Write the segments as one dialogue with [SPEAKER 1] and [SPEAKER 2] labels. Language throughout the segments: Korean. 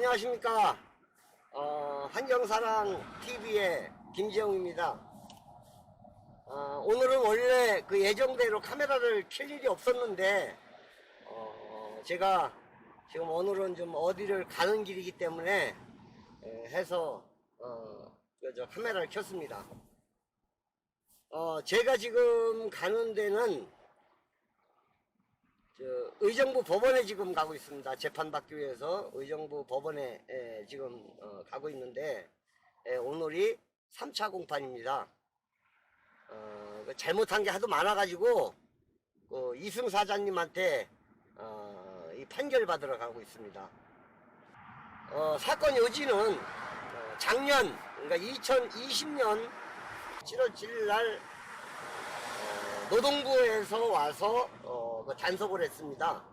[SPEAKER 1] 안녕하십니까. 환경사랑 TV의 김지영입니다. 오늘은 원래 그 예정대로 카메라를 켤 일이 없었는데, 제가 지금 오늘은 좀 어디를 가는 길이기 때문에 해서 저 카메라를 켰습니다. 제가 지금 가는 데는 의정부 법원에 지금 가고 있습니다. 재판받기 위해서 의정부 법원에 지금 가고 있는데, 오늘이 3차 공판입니다. 잘못한 게 하도 많아가지고 이승 사장님한테 이 판결 받으러 가고 있습니다. 사건 요지는 작년, 그러니까 2020년 7월 7일 날 노동부에서 와서 단속을 했습니다.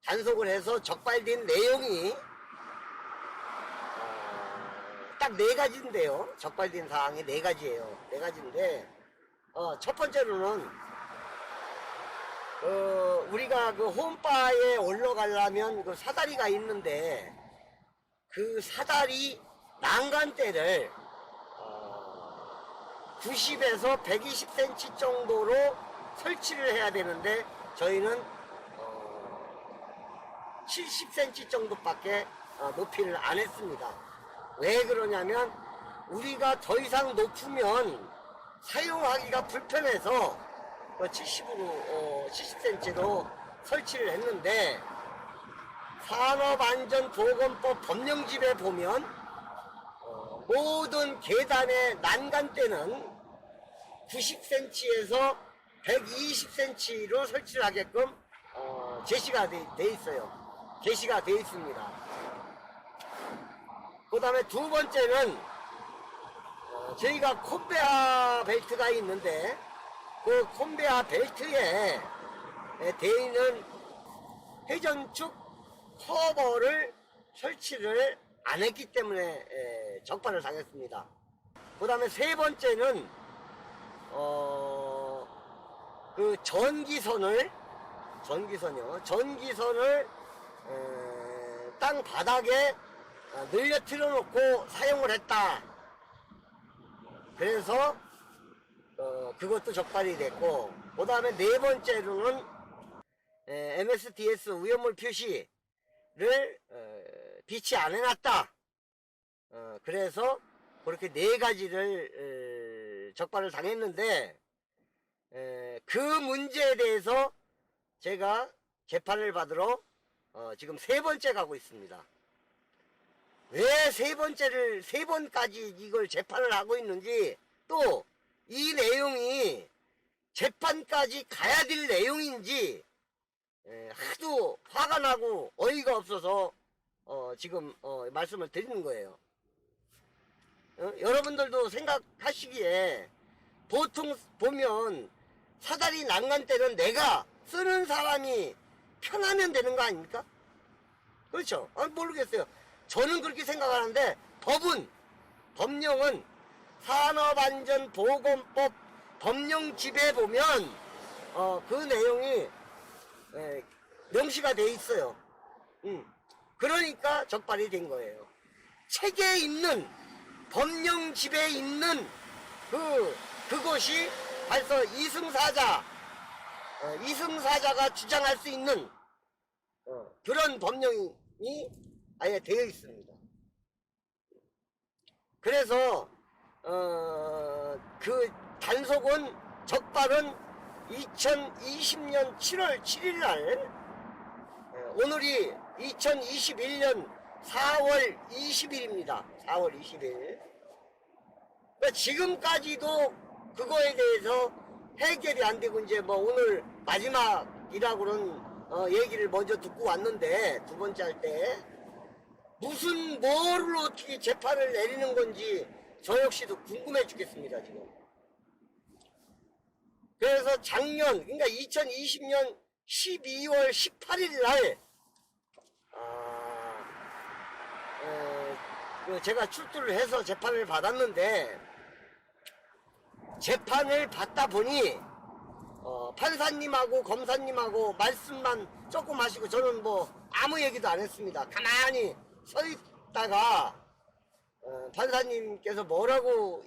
[SPEAKER 1] 단속을 해서 적발된 내용이 딱 4가지인데요. 적발된 사항이 4가지예요. 4가지인데 첫 번째로는 우리가 그 홈바에 올라가려면 그 사다리가 있는데, 그 사다리 난간대를 90에서 120cm 정도로 설치를 해야 되는데, 저희는 70cm 정도밖에 높이를 안 했습니다. 왜 그러냐면, 우리가 더 이상 높으면 사용하기가 불편해서 70cm로 설치를 했는데, 산업안전보건법 법령집에 보면 모든 계단의 난간대는 90cm에서 120cm로 설치를 하게끔 제시가 돼 있어요. 게시가 돼 있습니다. 그 다음에 두 번째는 저희가 콘베아 벨트가 있는데, 그 콘베아 벨트에 되어 있는 회전축 커버를 설치를 안 했기 때문에 적발을 당했습니다. 그 다음에 세 번째는 그 전기선을 땅 바닥에 늘려뜨려 놓고 사용을 했다. 그래서 그것도 적발이 됐고, 그 다음에 네 번째로는 MSDS 위험물 표시를 비치 안 해놨다. 그래서 그렇게 4가지를 적발을 당했는데, 그 문제에 대해서 제가 재판을 받으러 지금 3번째 가고 있습니다. 왜 3번까지 이걸 재판을 하고 있는지, 또 이 내용이 재판까지 가야 될 내용인지 하도 화가 나고 어이가 없어서 지금 말씀을 드리는 거예요. 여러분들도 생각하시기에, 보통 보면 사다리 난간대는 내가 쓰는 사람이 편하면 되는 거 아닙니까? 그렇죠? 모르겠어요. 저는 그렇게 생각하는데, 법령은 산업안전보건법 법령집에 보면 그 내용이 명시가 돼 있어요. 그러니까 적발이 된 거예요. 책에 있는, 법령집에 있는 그것이 벌써 이승사자가 주장할 수 있는 그런 법령이 아예 되어 있습니다. 그래서 그 단속은, 적발은 2020년 7월 7일 날, 오늘이 2021년 4월 20일입니다. 4월 20일. 그러니까 지금까지도 그거에 대해서 해결이 안 되고, 이제 오늘 마지막이라고는 얘기를 먼저 듣고 왔는데, 2번째 할 때 뭐를 어떻게 재판을 내리는 건지 저 역시도 궁금해 죽겠습니다, 지금. 그래서 작년, 그러니까 2020년 12월 18일 날 제가 출두를 해서 재판을 받았는데, 재판을 받다 보니 판사님하고 검사님하고 말씀만 조금 하시고, 저는 아무 얘기도 안 했습니다. 가만히 서 있다가 판사님께서 뭐라고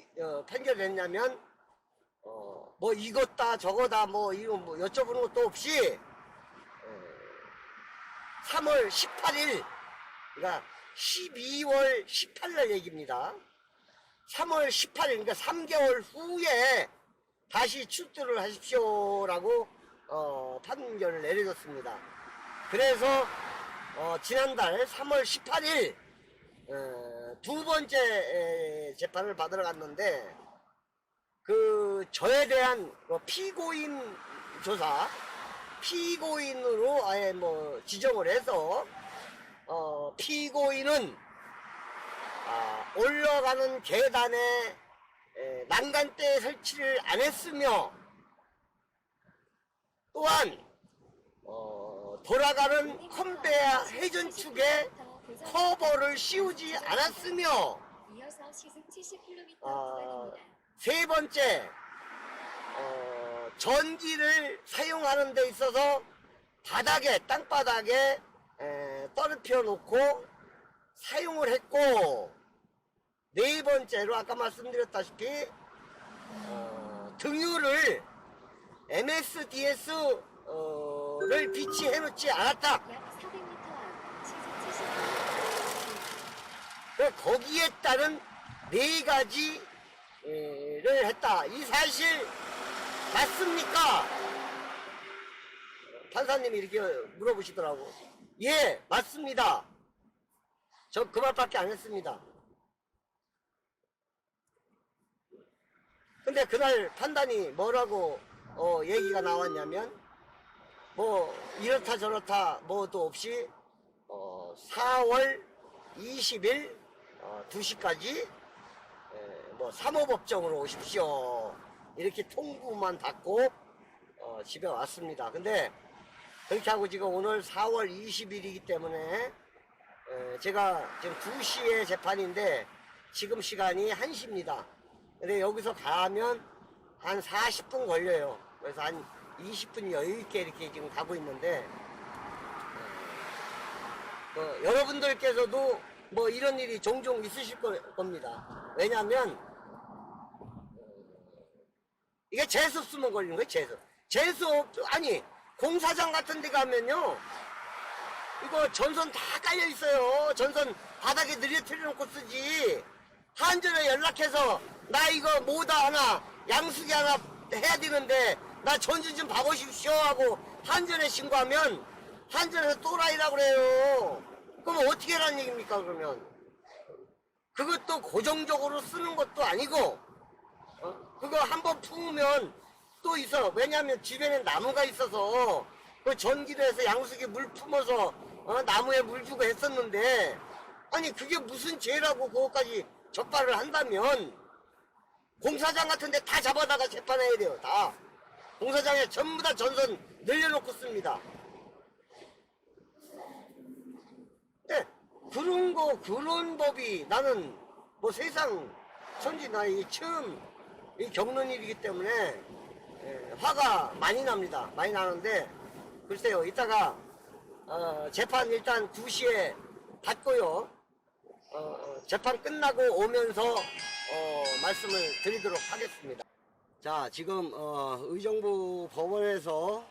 [SPEAKER 1] 판결했냐면 뭐 이거다 저거다 뭐 이거 뭐 여쭤보는 것도 없이 3월 18일 그러니까 12월 18일 얘기입니다. 3월 18일 그러니까 3개월 후에 다시 출두를 하십시오라고 판결을 내려줬습니다. 그래서 지난달 3월 18일 두 번째 재판을 받으러 갔는데 그 저에 대한 피고인 조사 피고인으로 아예 뭐 지정을 해서 피고인은 올라가는 계단에 난간대 설치를 안 했으며 또한 돌아가는 컨베야 회전축에 커버를 씌우지 않았으며 세 번째 전기를 사용하는 데 있어서 바닥에 땅바닥에 떨어뜨려 놓고 사용을 했고 네 번째로 아까 말씀드렸다시피 등유를 MSDS를 비치해 놓지 않았다. 거기에 따른 네 가지를 했다. 이 사실 맞습니까? 판사님이 이렇게 물어보시더라고. 예, 맞습니다. 저 그 말밖에 안 했습니다. 근데 그날 판단이 뭐라고 얘기가 나왔냐면 뭐 이렇다 저렇다 뭐도 없이 4월 20일 2시까지 뭐 사모법정으로 오십시오 이렇게 통보만 받고 집에 왔습니다. 근데 그렇게 하고 지금 오늘 4월 20일이기 때문에 제가 지금 2시에 재판인데 지금 시간이 1시입니다. 근데 여기서 가면 한 40분 걸려요. 그래서 한 20분 여유있게 이렇게 지금 가고 있는데 여러분들께서도 뭐 이런 일이 종종 있으실 겁니다. 왜냐면 이게 재수없으면 걸리는 거예요. 재수없 아니 공사장 같은 데 가면요 이거 전선 다 깔려 있어요. 전선 바닥에 늘려뜨려 놓고 쓰지. 한전에 연락해서 나 이거 모다 하나 양수기 하나 해야 되는데 나 전지 좀 봐보십시오 하고 한전에 신고하면 한전에서 또라이라고 그래요. 그럼 어떻게 하라는 얘기입니까? 그러면 그것도 고정적으로 쓰는 것도 아니고 그거 한번 품으면 또 있어. 왜냐하면 주변에 나무가 있어서 그 전기로 해서 양수기 물 품어서 나무에 물 주고 했었는데 아니 그게 무슨 죄라고 그것까지 적발을 한다면 공사장 같은 데 다 잡아다가 재판해야 돼요. 다 공사장에 전부 다 전선 늘려놓고 씁니다. 네, 그런 법이 나는 뭐 세상 천지 나 이 처음 겪는 일이기 때문에 화가 많이 납니다. 많이 나는데 글쎄요 이따가 재판 일단 2시에 받고요 재판 끝나고 오면서 말씀을 드리도록 하겠습니다. 자 지금 의정부 법원에서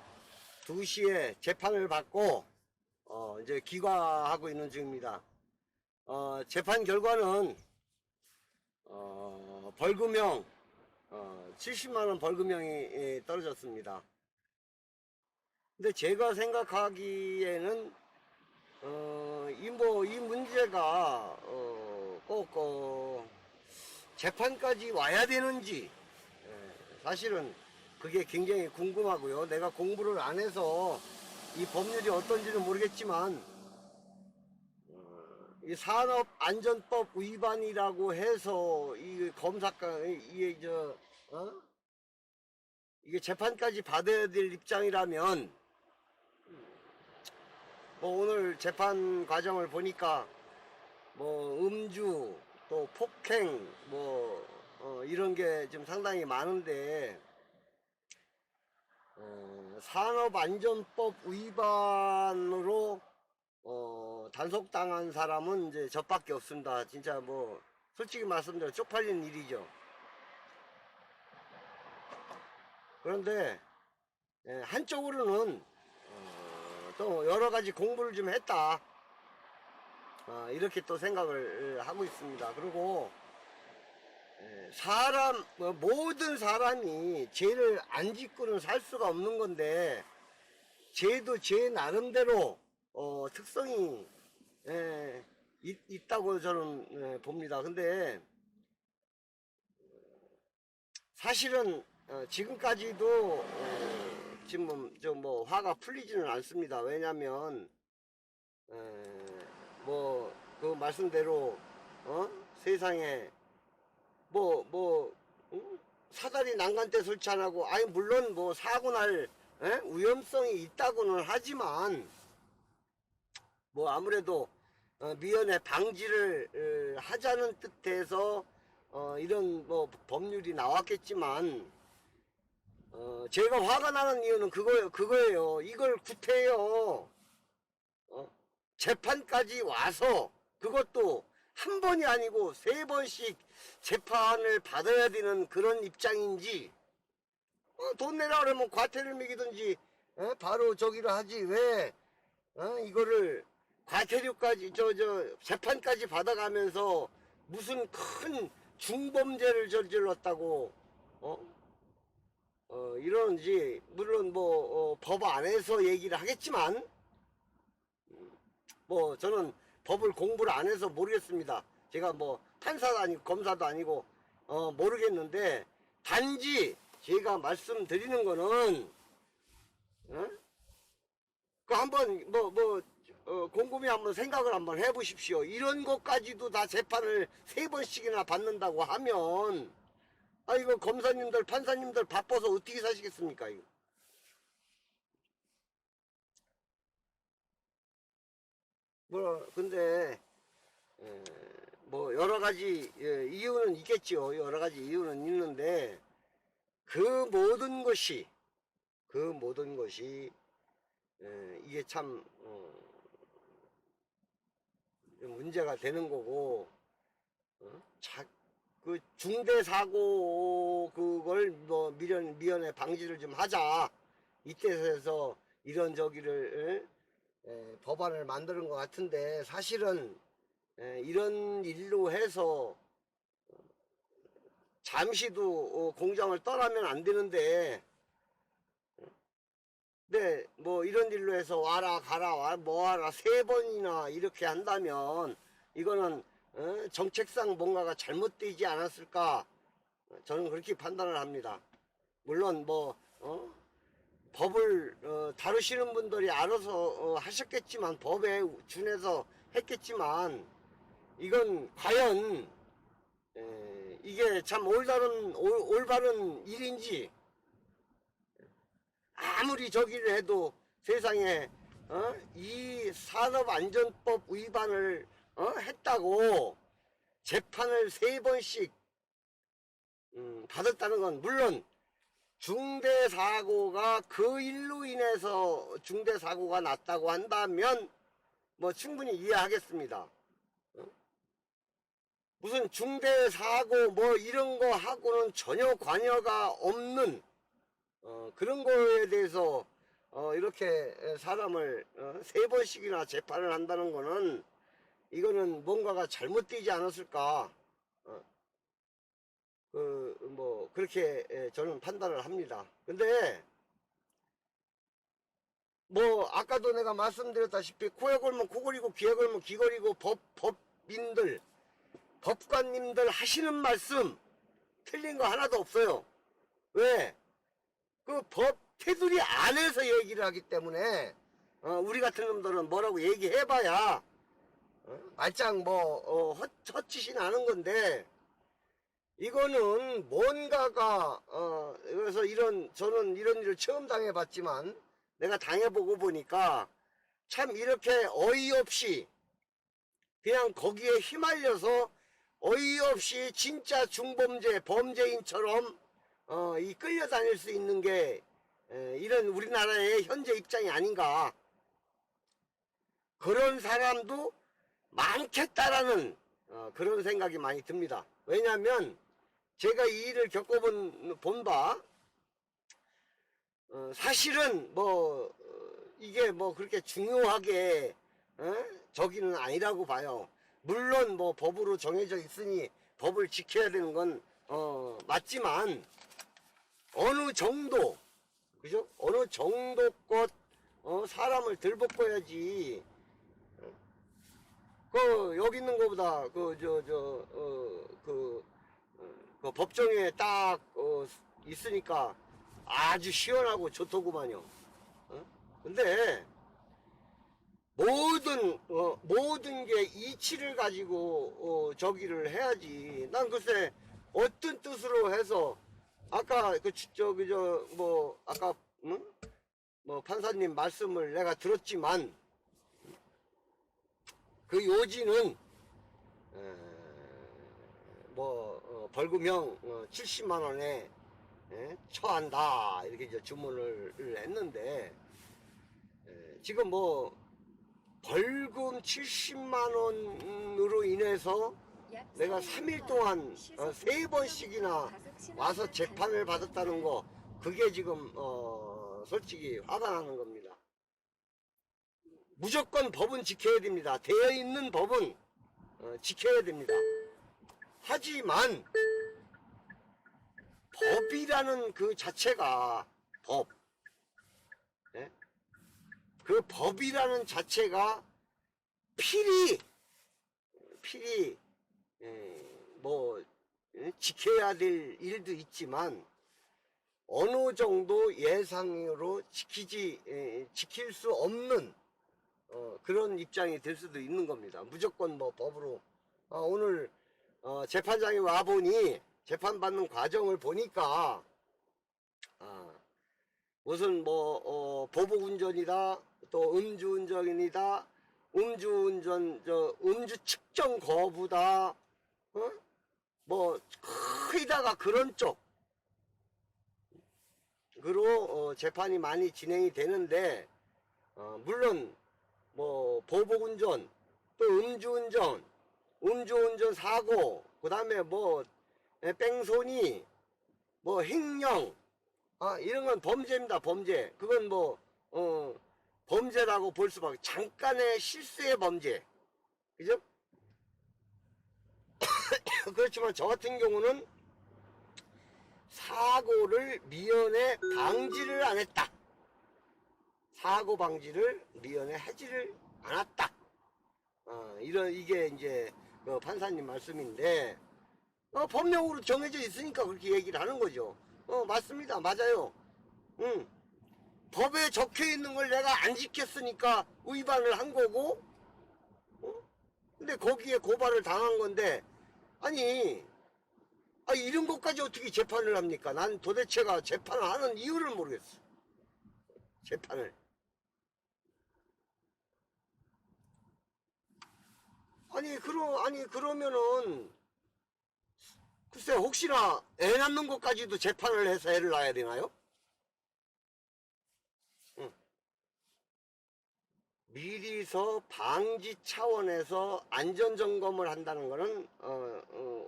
[SPEAKER 1] 2시에 재판을 받고 이제 기과하고 있는 중입니다. 재판 결과는 벌금형 70만원 벌금형이 떨어졌습니다. 근데 제가 생각하기에는 이 문제가 꼭 재판까지 와야 되는지 사실은 그게 굉장히 궁금하고요. 내가 공부를 안 해서 이 법률이 어떤지는 모르겠지만 이 산업안전법 위반이라고 해서 이 검사가 이게 재판까지 받아야 될 입장이라면 뭐 오늘 재판 과정을 보니까 뭐 음주 또 폭행 뭐 이런 게 좀 상당히 많은데 산업안전법 위반으로 단속당한 사람은 이제 저밖에 없습니다. 진짜 뭐 솔직히 말씀드려 쪽팔린 일이죠. 그런데 한쪽으로는 또 여러 가지 공부를 좀 했다. 이렇게 또 생각을 하고 있습니다. 그리고 모든 사람이 죄를 안 짓고는 살 수가 없는 건데, 죄도 죄 나름대로 특성이 있다고 저는 봅니다. 근데 사실은 지금까지도 지금 좀 뭐 화가 풀리지는 않습니다. 왜냐면 뭐 그 말씀대로 세상에 응? 사다리 난간때 설치 안 하고, 아니 물론 뭐 사고 날 위험성이 있다고는 하지만 뭐 아무래도 미연에 방지를 하자는 뜻에서 이런 뭐 법률이 나왔겠지만, 제가 화가 나는 이유는 그거예요. 이걸 구태여 재판까지 와서, 그것도 한 번이 아니고 3번씩 재판을 받아야 되는 그런 입장인지, 돈 내라 그러면 과태료를 매기든지 바로 저기를 하지, 왜 이거를 과태료까지 재판까지 받아가면서 무슨 큰 중범죄를 저질렀다고 이러는지. 물론 뭐 법 안에서 얘기를 하겠지만, 뭐 저는 법을 공부를 안 해서 모르겠습니다. 제가 뭐 판사도 아니고 검사도 아니고 모르겠는데, 단지 제가 말씀드리는 거는 그 한번 곰곰이 한번 생각을 한번 해보십시오. 이런 것까지도 다 재판을 3번씩이나 받는다고 하면, 이거 검사님들 판사님들 바빠서 어떻게 사시겠습니까? 이거. 뭐 근데 뭐 여러 가지 이유는 있겠지요. 여러 가지 이유는 있는데, 그 모든 것이 이게 참 문제가 되는 거고, 그 중대 사고 그걸 뭐 미연에 방지를 좀 하자, 이때에서 이런 저기를 법안을 만드는 것 같은데, 사실은 이런 일로 해서 잠시도 공장을 떠나면 안 되는데, 네, 뭐 이런 일로 해서 와라 가라 뭐하라 3번이나 이렇게 한다면, 이거는 정책상 뭔가가 잘못되지 않았을까, 저는 그렇게 판단을 합니다. 물론 뭐 법을 다루시는 분들이 알아서 하셨겠지만, 법에 준해서 했겠지만, 이건 과연 이게 참 올바른 일인지, 아무리 저기를 해도 세상에 이 산업안전법 위반을 했다고 재판을 3번씩 받았다는 건, 물론 중대사고가 그 일로 인해서 중대사고가 났다고 한다면 뭐 충분히 이해하겠습니다. 무슨 중대사고 뭐 이런 거 하고는 전혀 관여가 없는 그런 거에 대해서 이렇게 사람을 3번씩이나 재판을 한다는 거는, 이거는 뭔가가 잘못되지 않았을까, 뭐 그렇게 저는 판단을 합니다. 근데 뭐 아까도 내가 말씀드렸다시피, 코에 걸면 코걸이고 귀에 걸면 귀걸이고, 법인들 법관님들 하시는 말씀 틀린 거 하나도 없어요. 왜? 그 법 테두리 안에서 얘기를 하기 때문에 우리 같은 놈들은 뭐라고 얘기해봐야 말짱 뭐 헛짓이 나는 건데, 이거는 뭔가가 그래서 저는 이런 일을 처음 당해봤지만, 내가 당해보고 보니까 참 이렇게 어이없이 그냥 거기에 휘말려서 어이없이 진짜 중범죄 범죄인처럼 이 끌려다닐 수 있는 게 이런 우리나라의 현재 입장이 아닌가. 그런 사람도 많겠다라는 그런 생각이 많이 듭니다. 왜냐하면 제가 이 일을 겪어본 바 사실은 뭐 이게 뭐 그렇게 중요하게 저기는 아니라고 봐요. 물론 뭐 법으로 정해져 있으니 법을 지켜야 되는 건 맞지만 어느 정도, 그죠? 어느 정도껏 사람을 들볶아야지. 그 여기 있는 것보다 그 법정에 딱 있으니까 아주 시원하고 좋더구만요. 근데 모든 게 이치를 가지고 저기를 해야지. 난 글쎄 어떤 뜻으로 해서 아까 아까 뭐 판사님 말씀을 내가 들었지만 그 요지는 벌금형 70만 원에 처한다 이렇게 이제 주문을 했는데 지금 뭐 벌금 70만 원으로 인해서 내가 3일 동안 3번씩이나 와서 재판을 받았다는 거, 그게 지금 솔직히 화가 나는 겁니다. 무조건 법은 지켜야 됩니다. 되어 있는 법은 지켜야 됩니다. 하지만 법이라는 그 자체가 그 법이라는 자체가 필히 뭐 지켜야 될 일도 있지만 어느 정도 예상으로 지킬 수 없는 그런 입장이 될 수도 있는 겁니다. 무조건 뭐 법으로 오늘 재판장에 와 보니 재판받는 과정을 보니까 무슨 뭐 보복운전이다, 또 음주운전이다, 음주 측정 거부다, 뭐 거의다가 그런 쪽으로 재판이 많이 진행이 되는데 물론 뭐 보복운전, 또 음주운전 사고, 그 다음에 뭐 뺑소니, 뭐 횡령, 이런 건 범죄입니다. 범죄. 그건 뭐 범죄라고 볼 수밖에. 잠깐의 실수의 범죄, 그죠? 그렇지만 저 같은 경우는 사고를 미연에 방지를 안 했다. 사고 방지를 미연에 하지를 않았다. 이게 이제 판사님 말씀인데 법령으로 정해져 있으니까 그렇게 얘기를 하는 거죠. 맞습니다. 맞아요. 법에 적혀 있는 걸 내가 안 지켰으니까 위반을 한 거고, 근데 거기에 고발을 당한 건데, 아니, 이런 것까지 어떻게 재판을 합니까? 난 도대체가 재판을 하는 이유를 모르겠어. 재판을. 그러면은, 글쎄, 혹시나 애 낳는 것까지도 재판을 해서 애를 낳아야 되나요? 미리서 방지 차원에서 안전점검을 한다는 거는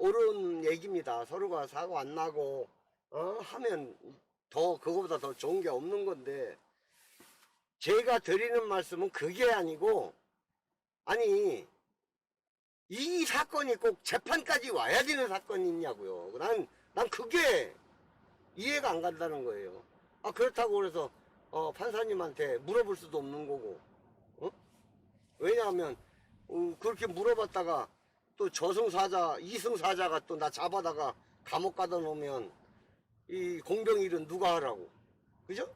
[SPEAKER 1] 옳은 얘기입니다. 서로가 사고 안 나고 하면 그거보다 더 좋은 게 없는 건데, 제가 드리는 말씀은 그게 아니고, 아니 이 사건이 꼭 재판까지 와야 되는 사건이 있냐고요. 난 그게 이해가 안 간다는 거예요. 그렇다고 그래서 판사님한테 물어볼 수도 없는 거고, 왜냐하면 그렇게 물어봤다가 또 저승사자 이승사자가 또 나 잡아다가 감옥 가다 놓으면 이 공병일은 누가 하라고, 그죠?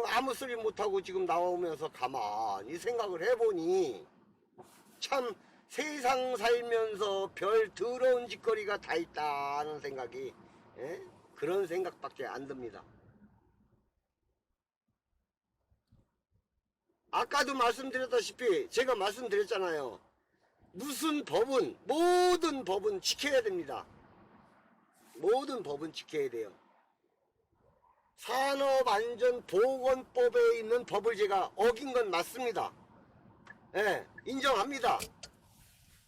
[SPEAKER 1] 아무 소리 못하고 지금 나오면서 가만히 생각을 해보니 참 세상 살면서 별 더러운 짓거리가 다 있다는 생각이, 그런 생각밖에 안 듭니다. 아까도 말씀드렸다시피 제가 말씀드렸잖아요. 모든 법은 지켜야 됩니다. 모든 법은 지켜야 돼요. 산업안전보건법에 있는 법을 제가 어긴 건 맞습니다. 예, 인정합니다.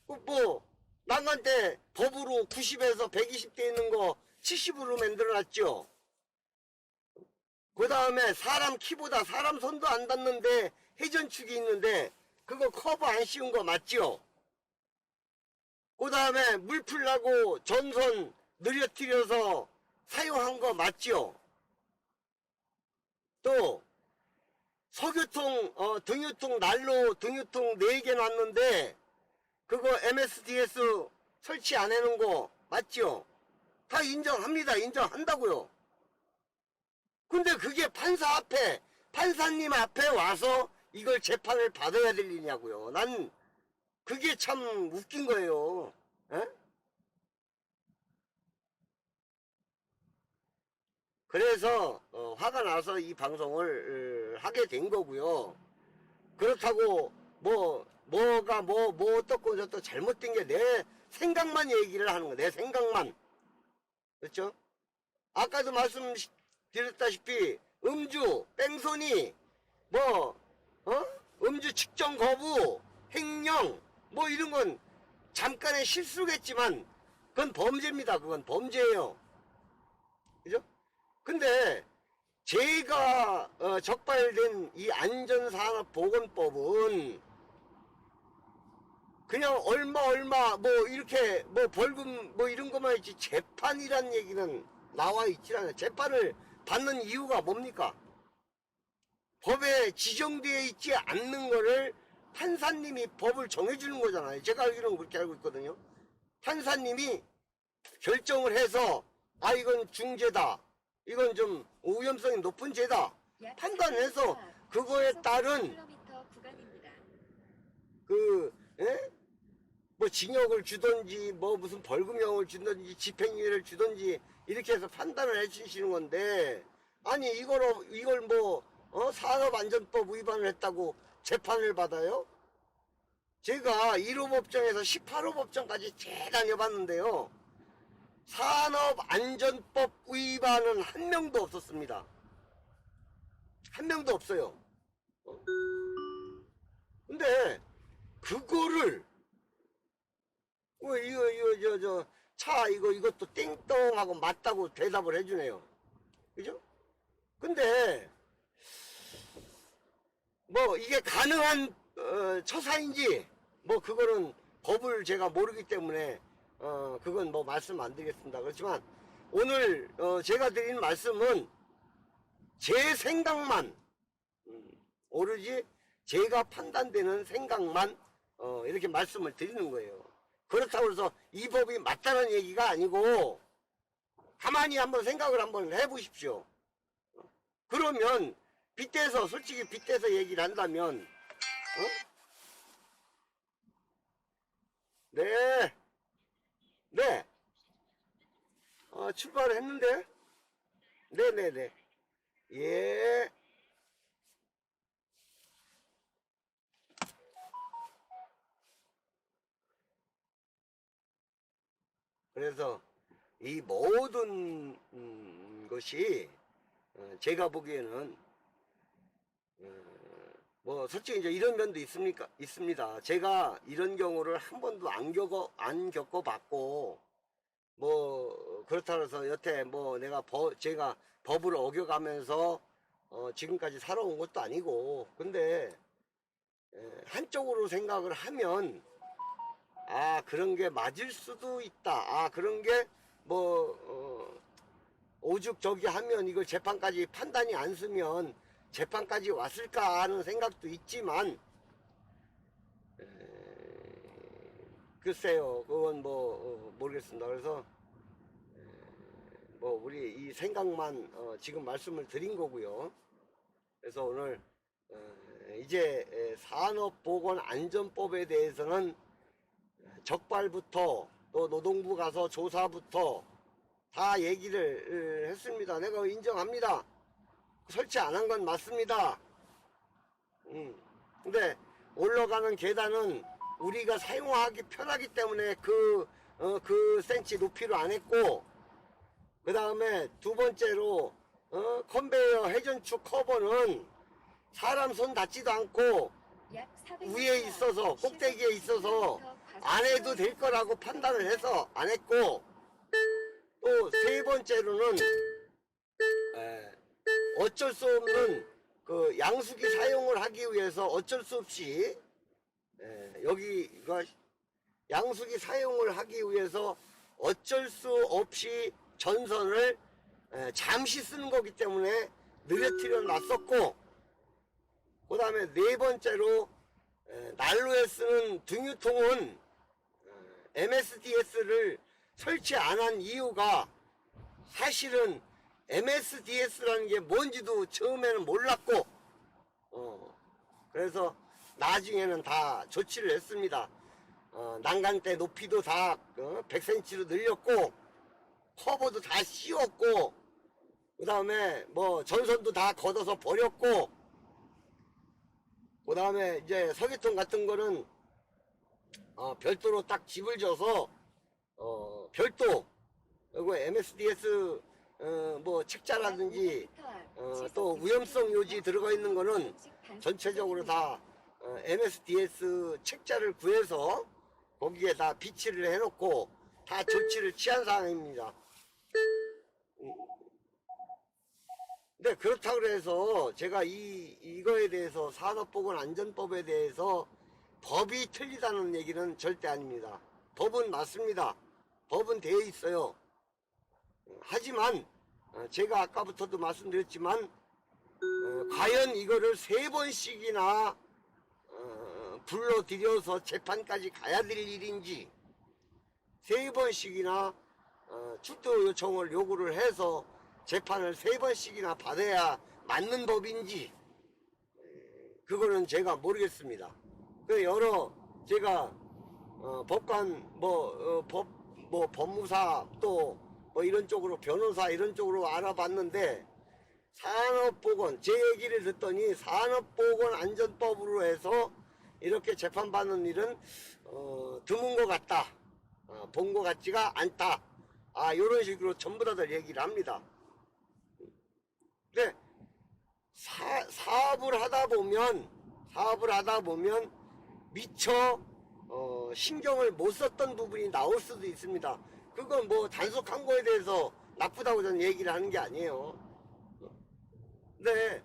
[SPEAKER 1] 뭐 남한테 법으로 90에서 120대 있는 거 70으로 만들어놨죠. 그 다음에 사람 키보다 사람 손도 안 닿는데 회전축이 있는데 그거 커브 안 씌운 거 맞죠? 그 다음에 물 풀라고 전선 느려뜨려서 사용한 거 맞죠? 또 서교통 등유통 난로 등유통 4개 놨는데 그거 MSDS 설치 안 해놓은 거 맞죠? 다 인정합니다. 인정한다고요. 근데 그게 판사님 앞에 와서 이걸 재판을 받아야 될 일이냐고요. 난 그게 참 웃긴 거예요. 에? 그래서 화가 나서 이 방송을 하게 된 거고요. 그렇다고 뭐가 어떻고 저또 잘못된 게 내 생각만 얘기를 하는 거. 내 생각만. 그렇죠? 아까도 말씀드렸다시피 음주, 뺑소니, 뭐 음주 측정 거부, 횡령 뭐 이런 건 잠깐의 실수겠지만 그건 범죄입니다. 그건 범죄예요. 그죠? 근데 제가 적발된 이 안전산업보건법은 그냥 얼마 뭐 이렇게 뭐 벌금 뭐 이런 것만 있지 재판이란 얘기는 나와 있지 않아요. 재판을 받는 이유가 뭡니까? 법에 지정되어 있지 않는 거를 판사님이 법을 정해주는 거잖아요. 제가 알기로는 그렇게 알고 있거든요. 판사님이 결정을 해서 아 이건 중죄다, 이건 좀 위험성이 높은 죄다 판단해서 그거에 따른 뭐 징역을 주든지 뭐 무슨 벌금형을 주든지 집행유예를 주든지 이렇게 해서 판단을 해주시는 건데 아니 이걸 뭐 산업안전법 위반을 했다고 재판을 받아요? 제가 1호 법정에서 18호 법정까지 쭉 다녀봤는데요. 산업안전법 위반은 한 명도 없었습니다. 한 명도 없어요. 근데 그거를 차 이것도 땡똥하고 맞다고 대답을 해주네요. 그죠? 근데 뭐 이게 가능한 처사인지 뭐 그거는 법을 제가 모르기 때문에 그건 뭐 말씀 안 드리겠습니다. 그렇지만 오늘 제가 드린 말씀은 제 생각만 오로지 제가 판단되는 생각만 이렇게 말씀을 드리는 거예요. 그렇다고 해서 이 법이 맞다는 얘기가 아니고 가만히 한번 생각을 한번 해보십시오. 그러면 솔직히 빗대서 얘기를 한다면 네 출발을 했는데 네네네 예. 그래서 이 모든 것이 제가 보기에는 뭐 솔직히 이제 이런 면도 있습니다. 제가 이런 경우를 한 번도 안 겪어봤고 뭐 그렇다고 해서 여태 뭐 제가 법을 어겨가면서 지금까지 살아온 것도 아니고 근데 한쪽으로 생각을 하면 아 그런 게 맞을 수도 있다. 아 그런 게 뭐 오죽 저기 하면 이걸 재판까지 판단이 안 쓰면 재판까지 왔을까 하는 생각도 있지만 글쎄요 그건 뭐 모르겠습니다. 그래서 뭐 우리 이 생각만 지금 말씀을 드린 거고요. 그래서 오늘 이제 산업보건안전법에 대해서는 적발부터 또 노동부 가서 조사부터 다 얘기를 했습니다. 내가 인정합니다. 설치 안 한 건 맞습니다. 근데 올라가는 계단은 우리가 사용하기 편하기 때문에 그 센치 높이로 안 했고 그 다음에 두 번째로 컨베이어 회전축 커버는 사람 손 닿지도 않고 위에 있어서 꼭대기에 있어서 안 해도 될 거라고 판단을 해서 안 했고, 또 세 번째로는 어쩔 수 없는 그 양수기 사용을 하기 위해서 어쩔 수 없이 여기 이거 양수기 사용을 하기 위해서 어쩔 수 없이 전선을 잠시 쓰는 거기 때문에 느려뜨려 놨었고, 그 다음에 네 번째로 난로에 쓰는 등유통은 MSDS를 설치 안 한 이유가 사실은 MSDS라는 게 뭔지도 처음에는 몰랐고, 그래서 나중에는 다 조치를 했습니다. 난간대 높이도 다 100cm로 늘렸고, 커버도 다 씌웠고, 그 다음에 뭐 전선도 다 걷어서 버렸고, 그 다음에 이제 석유통 같은 거는 별도로 딱 집을 져서 별도 그리고 MSDS 뭐 책자라든지 또 위험성 요지 들어가 있는 거는 전체적으로 다 MSDS 책자를 구해서 거기에 다 비치를 해놓고 다 조치를 취한 상황입니다. 근데 그렇다고 해서 제가 이거에 대해서 산업보건안전법에 대해서 법이 틀리다는 얘기는 절대 아닙니다. 법은 맞습니다. 법은 되어 있어요. 하지만 제가 아까부터도 말씀드렸지만 과연 이거를 세 번씩이나 불러들여서 재판까지 가야 될 일인지, 세 번씩이나 출두 요청을 요구를 해서 재판을 세 번씩이나 받아야 맞는 법인지 그거는 제가 모르겠습니다. 그 여러 제가 법관 법무사 또 뭐 이런 쪽으로 변호사 이런 쪽으로 알아봤는데, 산업보건 제 얘기를 듣더니 산업보건안전법으로 해서 이렇게 재판받는 일은 드문 것 같다, 본 것 같지가 않다, 이런 식으로 전부 다들 얘기를 합니다. 근데 사업을 하다 보면 미처 신경을 못 썼던 부분이 나올 수도 있습니다. 그건 뭐 단속한 거에 대해서 나쁘다고 저는 얘기를 하는 게 아니에요. 근데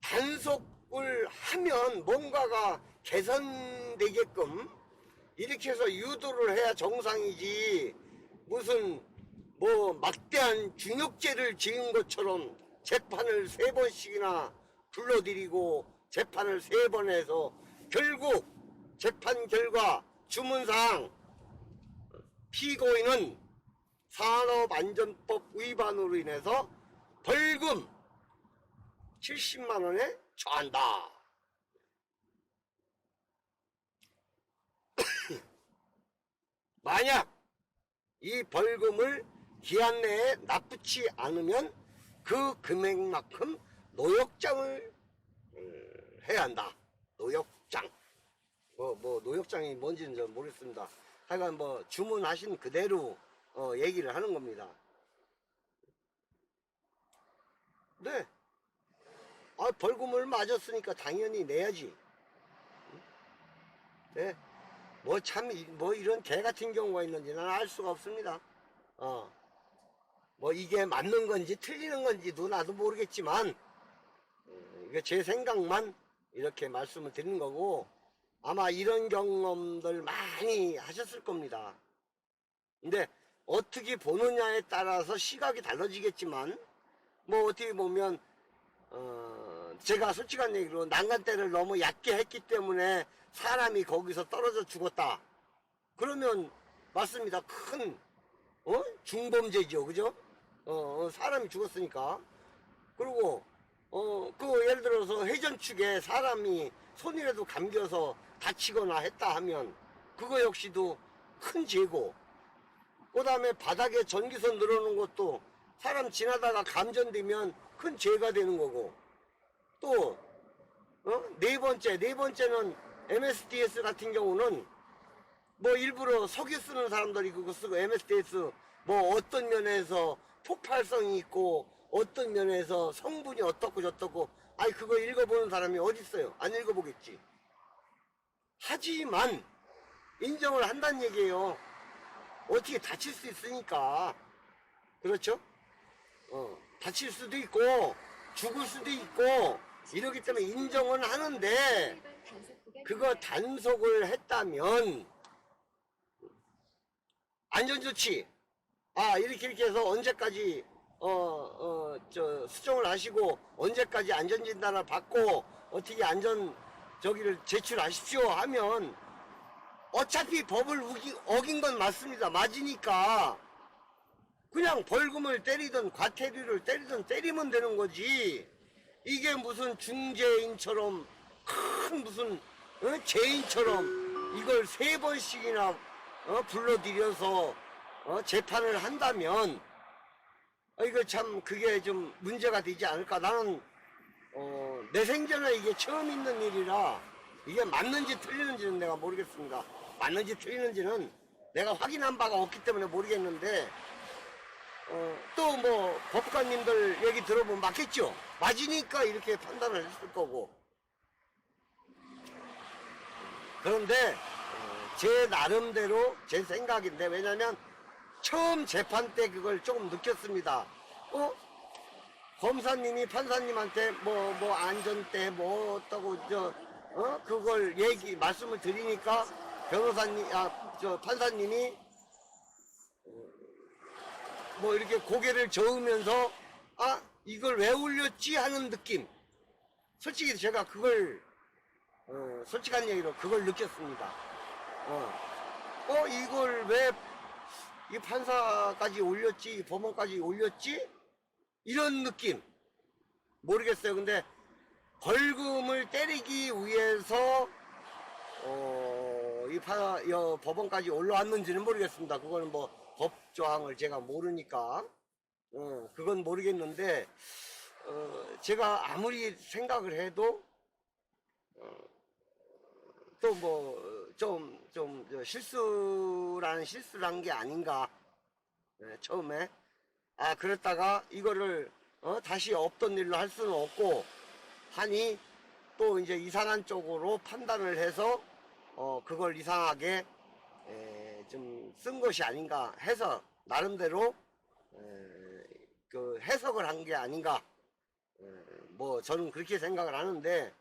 [SPEAKER 1] 단속을 하면 뭔가가 개선되게끔 이렇게 해서 유도를 해야 정상이지, 무슨 뭐 막대한 중역죄를 지은 것처럼 재판을 세 번씩이나 불러들이고 재판을 세 번 해서 결국 재판 결과 주문상 피고인은 산업안전법 위반으로 인해서 벌금 70만 원에 처한다. 만약 이 벌금을 기한 내에 납부치 않으면 그 금액만큼 노역장을 해야 한다. 노역장. 뭐 노역장이 뭔지는 전 모르겠습니다. 하여간 뭐 주문하신 그대로 얘기를 하는 겁니다. 네. 벌금을 맞았으니까 당연히 내야지. 네. 뭐 이런 개 같은 경우가 있는지 는 알 수가 없습니다. 뭐 이게 맞는 건지 틀리는 건지도 나도 모르겠지만, 이게 제 생각만 이렇게 말씀을 드리는 거고, 아마 이런 경험들 많이 하셨을 겁니다. 근데 어떻게 보느냐에 따라서 시각이 달라지겠지만, 뭐 어떻게 보면 제가 솔직한 얘기로 난간대를 너무 얕게 했기 때문에 사람이 거기서 떨어져 죽었다, 그러면 맞습니다. 큰 중범죄죠, 그죠? 사람이 죽었으니까. 그리고 그 예를 들어서 회전축에 사람이 손이라도 감겨서 다치거나 했다 하면 그거 역시도 큰 죄고, 그 다음에 바닥에 전기선 늘어놓은 것도 사람 지나다가 감전되면 큰 죄가 되는 거고, 또 네 번째는 MSDS 같은 경우는 뭐 일부러 석유 쓰는 사람들이 그거 쓰고 MSDS 뭐 어떤 면에서 폭발성이 있고 어떤 면에서 성분이 어떻고 저떻고, 아니 그거 읽어보는 사람이 어디 있어요? 안 읽어보겠지. 하지만 인정을 한다는 얘기예요. 어떻게 다칠 수 있으니까. 그렇죠? 다칠 수도 있고 죽을 수도 있고 이러기 때문에 인정은 하는데, 그거 단속을 했다면 안전조치, 이렇게 해서 언제까지 수정을 하시고 언제까지 안전진단을 받고 어떻게 안전 저기를 제출하십시오 하면, 어차피 법을 어긴 건 맞습니다. 맞으니까 그냥 벌금을 때리든 과태료를 때리든 때리면 되는 거지. 이게 무슨 중죄인처럼 큰 무슨 죄인처럼 이걸 3번씩이나 불러들여서 재판을 한다면, 이거 참 그게 좀 문제가 되지 않을까. 나는 내 생전에 이게 처음 있는 일이라 이게 맞는지 틀리는지는 내가 모르겠습니다. 맞는지 틀리는지는 내가 확인한 바가 없기 때문에 모르겠는데, 또 뭐 법관님들 얘기 들어보면 맞겠죠. 맞으니까 이렇게 판단을 했을 거고. 그런데 제 나름대로 제 생각인데, 왜냐면 처음 재판 때 그걸 조금 느꼈습니다. 검사님이 판사님한테 뭐 안전대 뭐 어떠고 그걸 말씀을 드리니까 변호사님 판사님이 뭐 이렇게 고개를 저으면서 이걸 왜 올렸지 하는 느낌. 솔직히 제가 그걸 솔직한 얘기로 그걸 느꼈습니다. 이걸 왜 이 판사까지 올렸지, 법원까지 올렸지, 이런 느낌. 모르겠어요. 근데 벌금을 때리기 위해서 이 법원까지 올라왔는지는 모르겠습니다. 그거는 뭐 법조항을 제가 모르니까 그건 모르겠는데, 제가 아무리 생각을 해도 또 뭐 좀 실수를 한 게 아닌가. 처음에 그랬다가 이거를 다시 없던 일로 할 수는 없고 하니, 또 이제 이상한 쪽으로 판단을 해서 그걸 이상하게 좀 쓴 것이 아닌가 해서 나름대로 그 해석을 한 게 아닌가. 뭐 저는 그렇게 생각을 하는데,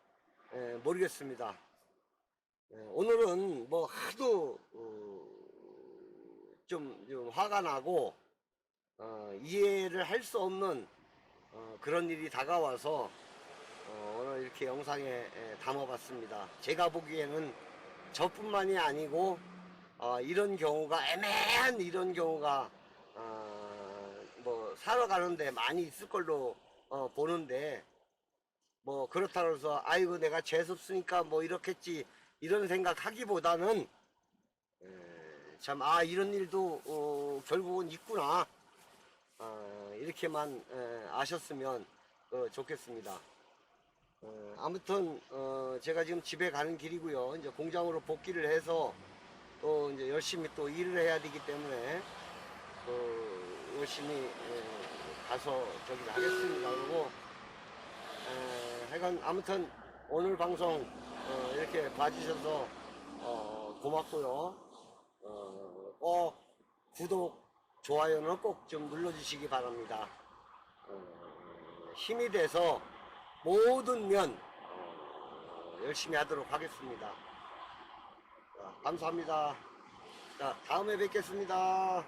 [SPEAKER 1] 모르겠습니다. 오늘은 뭐 하도 좀 화가 나고 이해를 할 수 없는 그런 일이 다가와서 오늘 이렇게 영상에 담아봤습니다. 제가 보기에는 저뿐만이 아니고 이런 경우가, 애매한 이런 경우가 뭐 살아가는데 많이 있을 걸로 보는데, 뭐 그렇다고 해서 아이고 내가 재수없으니까 뭐 이렇겠지 이런 생각하기보다는 참 이런 일도 결국은 있구나, 이렇게만 아셨으면 좋겠습니다. 아무튼 제가 지금 집에 가는 길이고요. 이제 공장으로 복귀를 해서 또 이제 열심히 또 일을 해야 되기 때문에 열심히 가서 저기 하겠습니다. 그리고 하여간 아무튼 오늘 방송 이렇게 봐주셔서 고맙고요. 꼭 구독, 좋아요는 꼭 좀 눌러주시기 바랍니다. 힘이 돼서 모든 면 열심히 하도록 하겠습니다. 감사합니다. 자, 다음에 뵙겠습니다.